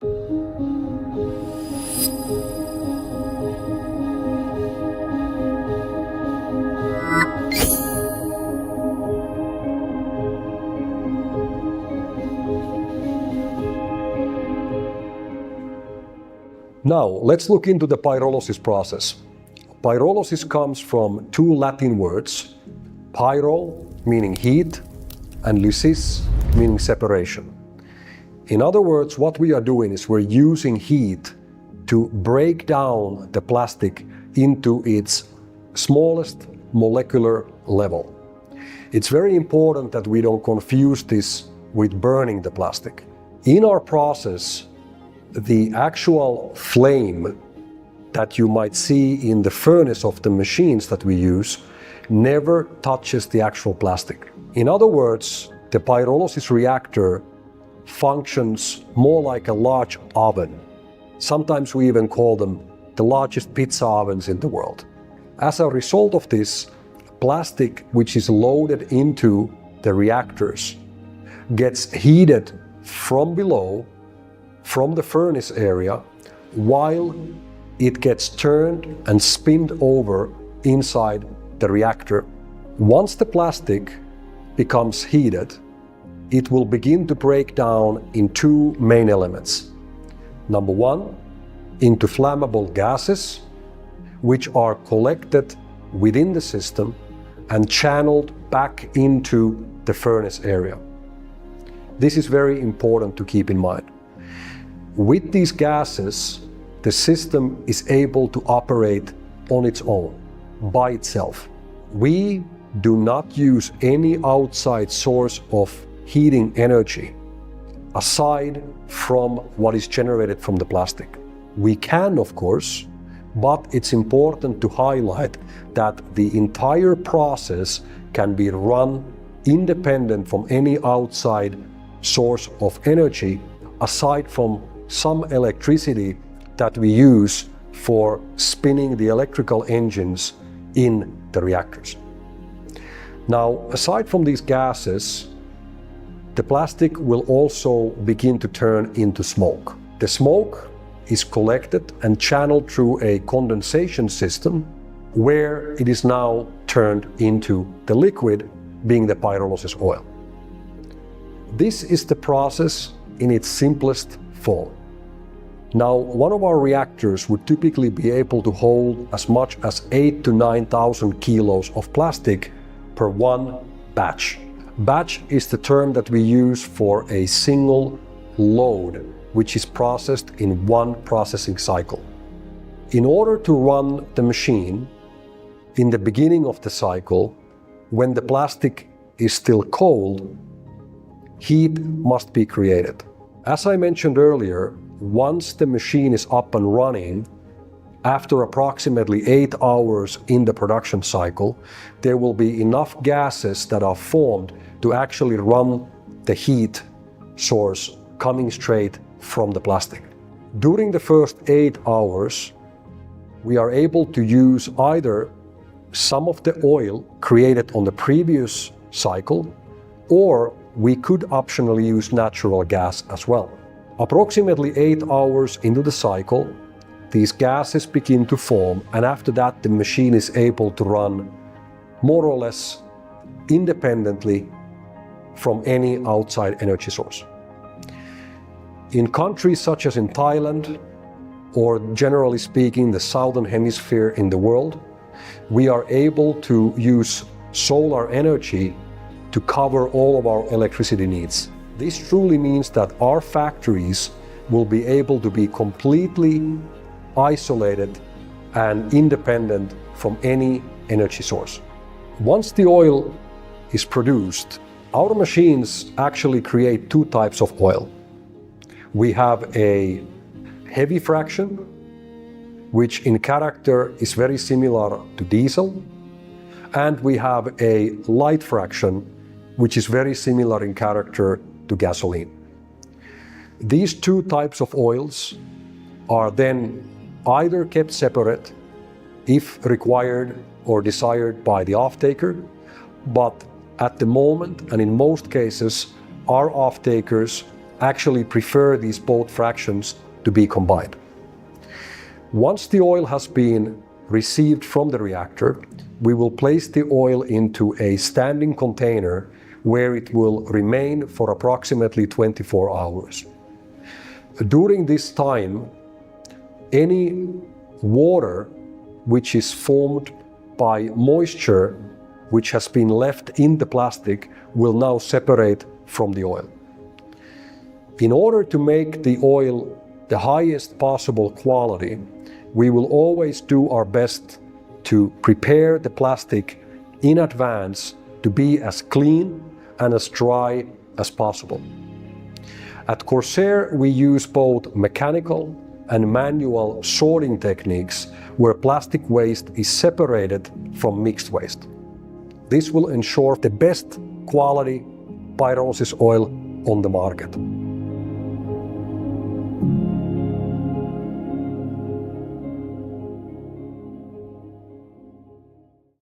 Now, let's look into the pyrolysis process. Pyrolysis comes from two Latin words, pyro, meaning heat, and lysis, meaning separation. In other words, what we are doing is we're using heat to break down the plastic into its smallest molecular level. It's very important that we don't confuse this with burning the plastic. In our process, the actual flame that you might see in the furnace of the machines that we use never touches the actual plastic. In other words, the pyrolysis reactor functions more like a large oven. Sometimes we even call them the largest pizza ovens in the world. As a result of this, plastic which is loaded into the reactors gets heated from below, from the furnace area, while it gets turned and spinned over inside the reactor. Once the plastic becomes heated, it will begin to break down in two main elements. Number one, into flammable gases, which are collected within the system and channeled back into the furnace area. This is very important to keep in mind. With these gases, the system is able to operate on its own, by itself. We do not use any outside source of heating energy aside from what is generated from the plastic. We can, of course, but it's important to highlight that the entire process can be run independent from any outside source of energy, aside from some electricity that we use for spinning the electrical engines in the reactors. Now, aside from these gases, the plastic will also begin to turn into smoke. The smoke is collected and channeled through a condensation system where it is now turned into the liquid, being the pyrolysis oil. This is the process in its simplest form. Now, one of our reactors would typically be able to hold as much as 8,000 to 9,000 kilos of plastic per one batch. Batch is the term that we use for a single load, which is processed in one processing cycle. In order to run the machine in the beginning of the cycle, when the plastic is still cold, heat must be created. As I mentioned earlier, once the machine is up and running, after approximately 8 hours in the production cycle, there will be enough gases that are formed to actually run the heat source coming straight from the plastic. During the first 8 hours, we are able to use either some of the oil created on the previous cycle, or we could optionally use natural gas as well. Approximately 8 hours into the cycle, these gases begin to form, and after that the machine is able to run more or less independently from any outside energy source. In countries such as in Thailand, or generally speaking the southern hemisphere in the world, we are able to use solar energy to cover all of our electricity needs. This truly means that our factories will be able to be completely isolated and independent from any energy source. Once the oil is produced, our machines actually create two types of oil. We have a heavy fraction, which in character is very similar to diesel, and we have a light fraction, which is very similar in character to gasoline. These two types of oils are then either kept separate if required or desired by the off-taker, but at the moment and in most cases, our off-takers actually prefer these both fractions to be combined. Once the oil has been received from the reactor, we will place the oil into a standing container where it will remain for approximately 24 hours. During this time, any water which is formed by moisture which has been left in the plastic will now separate from the oil. In order to make the oil the highest possible quality, we will always do our best to prepare the plastic in advance to be as clean and as dry as possible. At Corsair, we use both mechanical and manual sorting techniques where plastic waste is separated from mixed waste. This will ensure the best quality pyrolysis oil on the market.